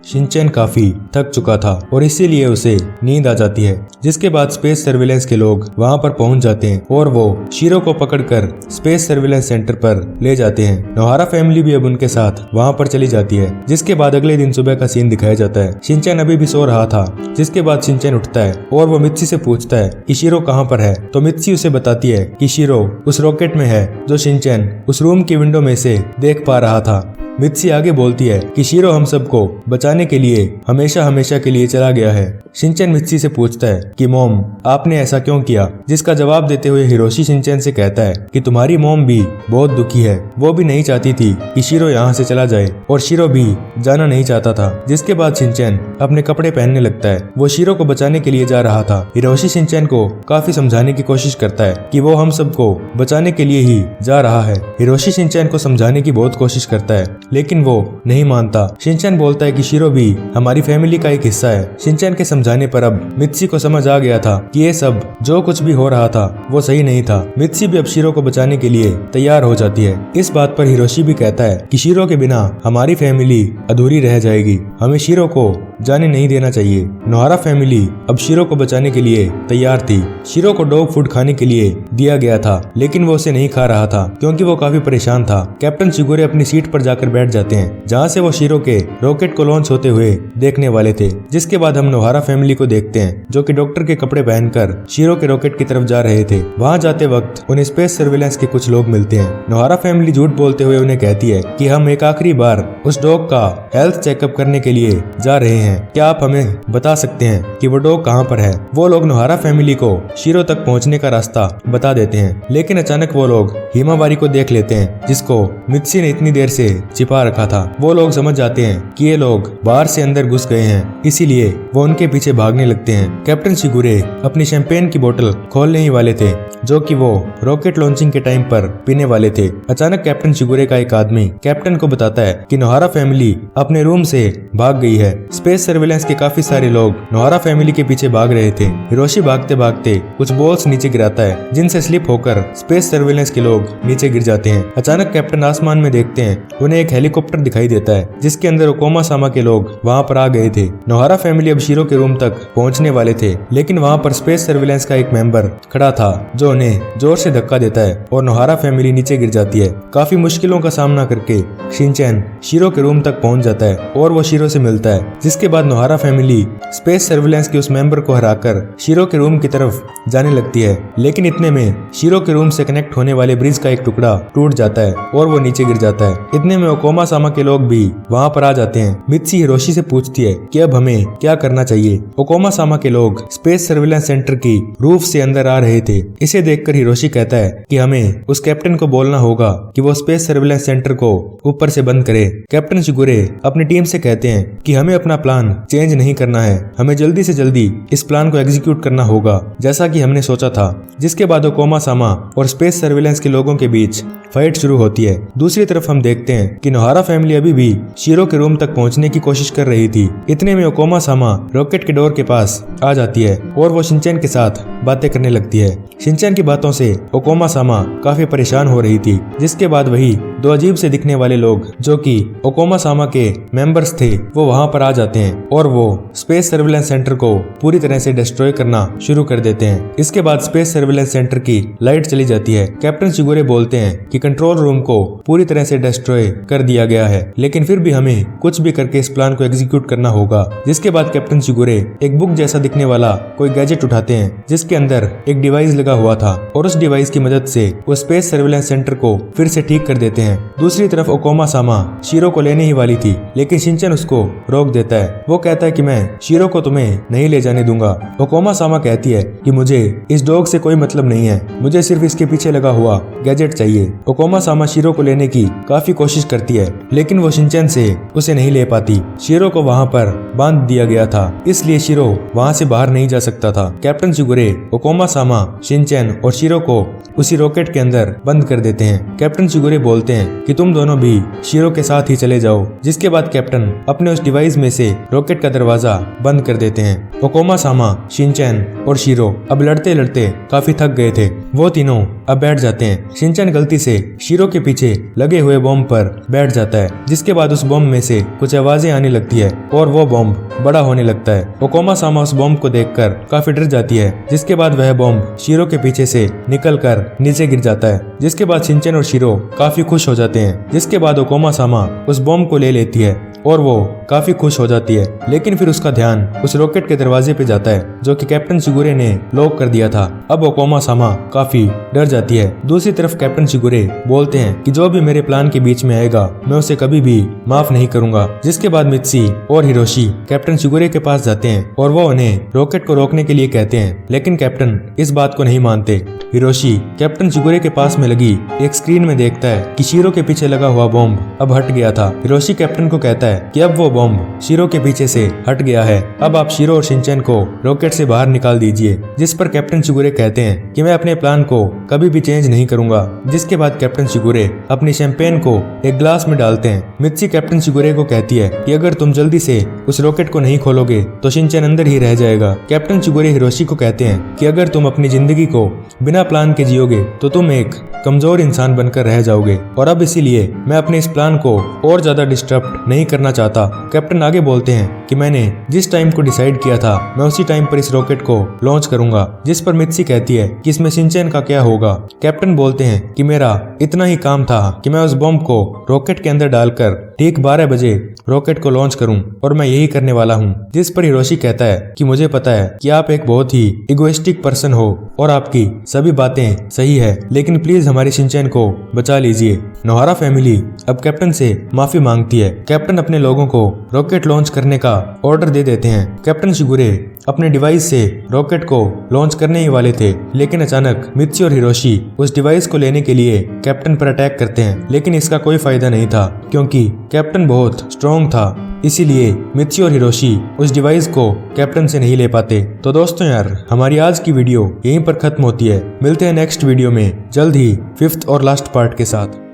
Shinchan काफी थक चुका था और इसीलिए उसे नींद आ जाती है, जिसके बाद स्पेस सर्विलेंस के लोग वहां पर पहुंच जाते हैं और वो शीरो को पकड़कर स्पेस सर्विलेंस सेंटर पर ले जाते हैं। नोहारा फैमिली भी अब उनके साथ वहां पर चली जाती है, जिसके बाद अगले दिन सुबह का सीन दिखाया जाता है। शिनचैन अभी भी सो रहा था, जिसके बाद शिनचैन उठता है और वो मित्सी से पूछता है कि शीरो कहाँ पर है, तो मित्सी उसे बताती है कि शीरो उस रॉकेट में है जो शिनचैन उस रूम की विंडो में से देख पा रहा था। मित्सी आगे बोलती है कि शीरो हम सबको बचाने के लिए हमेशा हमेशा के लिए चला गया है। शिनचैन मित्सी से पूछता है कि मॉम आपने ऐसा क्यों किया, जिसका जवाब देते हुए हिरोशी शिनचैन से कहता है कि तुम्हारी मॉम भी बहुत दुखी है, वो भी नहीं चाहती थी कि शीरो यहाँ से चला जाए और शीरो भी जाना नहीं चाहता था। जिसके बाद शिनचैन अपने कपड़े पहनने लगता है, वो शीरो को बचाने के लिए जा रहा था। हिरोशी शिनचैन को काफी समझाने की कोशिश करता है कि वो हम सबको बचाने के लिए ही जा रहा है। हिरोशी शिनचैन को समझाने की बहुत कोशिश करता है, लेकिन वो नहीं मानता। शिनचैन बोलता है कि शीरो भी हमारी फैमिली का एक हिस्सा है। शिनचैन के समझाने पर अब मित्सी को समझ आ गया था कि ये सब जो कुछ भी हो रहा था वो सही नहीं था। मित्सी भी अब शीरो को बचाने के लिए तैयार हो जाती है। इस बात पर हिरोशी भी कहता है कि शीरो के बिना हमारी फैमिली अधूरी रह जाएगी, हमें शीरो को जाने नहीं देना चाहिए। नोहारा फैमिली अब शीरो को बचाने के लिए तैयार थी। शीरो को डॉग फूड खाने के लिए दिया गया था, लेकिन वो उसे नहीं खा रहा था क्योंकि वो काफी परेशान था। कैप्टन शिगुरे अपनी सीट पर जाकर बैठ जाते हैं, जहाँ से वो शीरो के रॉकेट को लॉन्च होते हुए देखने वाले थे। जिसके बाद हम नोहारा फैमिली को देखते हैं, जो कि डॉक्टर के कपड़े पहनकर शीरो के रॉकेट की तरफ जा रहे थे। वहाँ जाते वक्त उन्हें स्पेस सर्विलेंस के कुछ लोग मिलते हैं। नोहारा फैमिली झूठ बोलते हुए उन्हें कहती है कि हम एक आखिरी बार उस डॉग का हेल्थ चेकअप करने के लिए जा रहे हैं, क्या आप हमें बता सकते हैं कि वो डॉग कहाँ पर है। वो लोग नोहारा फैमिली को शीरो तक पहुँचने का रास्ता बता देते हैं, लेकिन अचानक वो लोग हिमावारी को देख लेते हैं, जिसको मित्सी ने इतनी देर से छिपा रखा था। वो लोग समझ जाते हैं कि ये लोग बाहर से अंदर घुस गए हैं, इसीलिए वो उनके पीछे भागने लगते हैं। कैप्टन शिगुरे अपनी शैंपेन की बोतल खोलने ही वाले थे, जो कि वो रॉकेट लॉन्चिंग के टाइम पर पीने वाले थे। अचानक कैप्टन शिगुरे का एक आदमी कैप्टन को बताता है कि नोहारा फैमिली अपने रूम से भाग गई है। स्पेस सर्विलेंस के काफी सारे लोग नोहारा फैमिली के पीछे भाग रहे थे। हिरोशी भागते भागते कुछ बॉल्स नीचे गिराता है, जिनसे स्लिप होकर स्पेस सर्विलेंस के लोग नीचे गिर जाते हैं। अचानक कैप्टन आसमान में देखते हैं, उन्हें एक हेलीकॉप्टर दिखाई देता है, जिसके अंदर ओकोमा सामा के लोग वहाँ पर आ गए थे। नोहारा फैमिली अब शीरो के रूम तक पहुँचने वाले थे, लेकिन वहाँ पर स्पेस सर्विलेंस का एक मेंबर खड़ा था, जो उन्हें जोर से धक्का देता है और नोहारा फैमिली नीचे गिर जाती है। काफी मुश्किलों का सामना करके शिनचैन शीरो के रूम तक पहुँच जाता है और वो शीरो से मिलता है। जिसके बाद नोहारा फैमिली स्पेस सर्विलेंस के उस मेंबर को हराकर शीरो के रूम की तरफ जाने लगती है, लेकिन इतने में शीरो के रूम से कनेक्ट होने वाले ब्रिज का एक टुकड़ा टूट जाता है और वो नीचे गिर जाता है। इतने में ओकोमा सामा के लोग भी वहाँ पर आ जाते हैं। मित्सी हिरोशी से पूछती है कि अब हमें क्या करना चाहिए। ओकोमा सामा के लोग स्पेस सर्विलेंस सेंटर की रूफ से अंदर आ रहे थे। इसे देखकर हिरोशी कहता है कि हमें उस कैप्टन को बोलना होगा कि वो स्पेस सर्विलेंस सेंटर को ऊपर से बंद करे। कैप्टन शिगुरे अपनी टीम से कहते हैं कि हमें अपना प्लान चेंज नहीं करना है, हमें जल्दी से जल्दी इस प्लान को एग्जीक्यूट करना होगा, जैसा कि हमने सोचा था। जिसके बाद ओकोमा सामा और स्पेस सर्विलेंस के लोगों के बीच फाइट शुरू होती है। दूसरी तरफ हम देखते हैं कि नोहारा फैमिली अभी भी शीरो के रूम तक पहुंचने की कोशिश कर रही थी। इतने में ओकोमा सामा रॉकेट के डोर के पास आ जाती है और वो शिनचैन के साथ बातें करने लगती है। शिनचैन की बातों से ओकोमा सामा काफी परेशान हो रही थी। जिसके बाद वही दो अजीब से दिखने वाले लोग, जो कि ओकोमा सामा के मेंबर्स थे, वो वहां पर आ जाते हैं और वो स्पेस सर्विलेंस सेंटर को पूरी तरह से डिस्ट्रॉय करना शुरू कर देते हैं। इसके बाद स्पेस सर्विलेंस सेंटर की लाइट चली जाती है। कैप्टन शिगुरे बोलते हैं कि कंट्रोल रूम को पूरी तरह से डिस्ट्रॉय कर दिया गया है, लेकिन फिर भी हमें कुछ भी करके इस प्लान को एग्जीक्यूट करना होगा। जिसके बाद कैप्टन शिगुरे एक बुक जैसा दिखने वाला कोई गैजेट उठाते हैं, जिसके अंदर एक डिवाइस लगा हुआ था, और उस डिवाइस की मदद से वो स्पेस सर्विलेंस सेंटर को फिर से ठीक कर देते हैं। दूसरी तरफ ओकोमा सामा शीरो को लेने ही वाली थी, लेकिन शिनचैन उसको रोक देता है। वो कहता है कि मैं शीरो को तुम्हें नहीं ले जाने दूंगा। ओकोमा सामा कहती है कि मुझे इस डॉग से कोई मतलब नहीं है, मुझे सिर्फ इसके पीछे लगा हुआ गैजेट चाहिए। ओकोमा सामा शीरो को लेने की काफी कोशिश करती है, लेकिन वो शिनचैन से उसे नहीं ले पाती। शीरो को वहाँ पर बांध दिया गया था, इसलिए शीरो वहाँ से बाहर नहीं जा सकता था। कैप्टन शिगुरे ओकोमा सामा शिनचैन और शीरो को उसी रॉकेट के अंदर बंद कर देते हैं। कैप्टन शिगुरे बोलते हैं कि तुम दोनों भी शीरो के साथ ही चले जाओ, जिसके बाद कैप्टन अपने उस डिवाइस में से रॉकेट का दरवाजा बंद कर देते हैं। ओकोमा सामा शिनचैन और शीरो अब लड़ते लड़ते काफी थक गए थे। वो तीनों अब बैठ जाते हैं। शिनचैन गलती से शीरो के पीछे लगे हुए बॉम्ब पर बैठ जाता है, जिसके बाद उस बॉम्ब में से कुछ आवाजें आने लगती है और वो बॉम्ब बड़ा होने लगता है। ओकोमा सामा उस बॉम्ब को देखकर काफी डर जाती है, जिसके बाद वह बॉम्ब शीरो के पीछे से निकलकर नीचे गिर जाता है, जिसके बाद शिनचैन और शीरो काफी खुश हो जाते हैं। जिसके बाद ओकोमा सामा उस बॉम्ब को ले लेती है और वो काफी खुश हो जाती है, लेकिन फिर उसका ध्यान उस रॉकेट के दरवाजे पे जाता है जो कि कैप्टन शिगुरे ने लॉक कर दिया था। अब ओकोमा सामा काफी डर जाती है। दूसरी तरफ कैप्टन शिगुरे बोलते हैं कि जो भी मेरे प्लान के बीच में आएगा मैं उसे कभी भी माफ नहीं करूंगा। जिसके बाद मित्सी और हिरोशी कैप्टन शिगुरे के पास जाते हैं और वो उन्हें रॉकेट को रोकने के लिए कहते हैं, लेकिन कैप्टन इस बात को नहीं मानते। हिरोशी कैप्टन शिगुरे के पास में लगी एक स्क्रीन में देखता है कि शीरो के पीछे लगा हुआ बॉम्ब अब हट गया था। हिरोशी कैप्टन को कहता है कि अब वो बॉम्ब शीरो के पीछे से हट गया है, अब आप शीरो और शिनचैन को रॉकेट से बाहर निकाल दीजिए। जिस पर कैप्टन शिगुरे कहते हैं कि मैं अपने प्लान को कभी भी चेंज नहीं करूंगा। जिसके बाद कैप्टन शिगुरे अपनी शैंपेन को एक ग्लास में डालते हैं। मित्सी कैप्टन शिगुरे को कहती है कि अगर तुम जल्दी से उस रॉकेट को नहीं खोलोगे तो शिनचैन अंदर ही रह जाएगा। कैप्टन शिगुरे हिरोशी को कहते हैं कि अगर तुम अपनी जिंदगी को बिना प्लान के जियोगे तो तुम एक कमजोर इंसान बनकर रह जाओगे, और अब इसीलिए मैं अपने इस प्लान को और ज्यादा डिस्टर्ब नहीं करना चाहता। कैप्टन आगे बोलते हैं कि मैंने जिस टाइम को डिसाइड किया था मैं उसी टाइम पर इस रॉकेट को लॉन्च करूंगा। जिस पर मित्सी कहती है कि इसमें शिनचैन का क्या होगा। कैप्टन बोलते हैं कि मेरा इतना ही काम था कि मैं उस बॉम्ब को रॉकेट के अंदर डालकर ठीक 12 बजे रॉकेट को लॉन्च करूं, और मैं यही करने वाला हूं। जिस पर हिरोशी कहता है कि मुझे पता है कि आप एक बहुत ही इगोइस्टिक पर्सन हो और आपकी सभी बातें सही है, लेकिन प्लीज हमारी शिनचैन को बचा लीजिए। नोहारा फैमिली अब कैप्टन से माफी मांगती है। कैप्टन अपने लोगों को रॉकेट लॉन्च करने का ऑर्डर दे देते हैं। कैप्टन शिगुरे अपने डिवाइस से रॉकेट को लॉन्च करने ही वाले थे, लेकिन अचानक मित्सी और हिरोशी उस डिवाइस को लेने के लिए कैप्टन पर अटैक करते हैं, लेकिन इसका कोई फायदा नहीं था क्योंकि कैप्टन बहुत स्ट्रॉन्ग था। इसीलिए मित्सी और हिरोशी उस डिवाइस को कैप्टन से नहीं ले पाते। तो दोस्तों यार, हमारी आज की वीडियो यहीं पर खत्म होती है। मिलते हैं नेक्स्ट वीडियो में जल्द ही 5th और लास्ट पार्ट के साथ।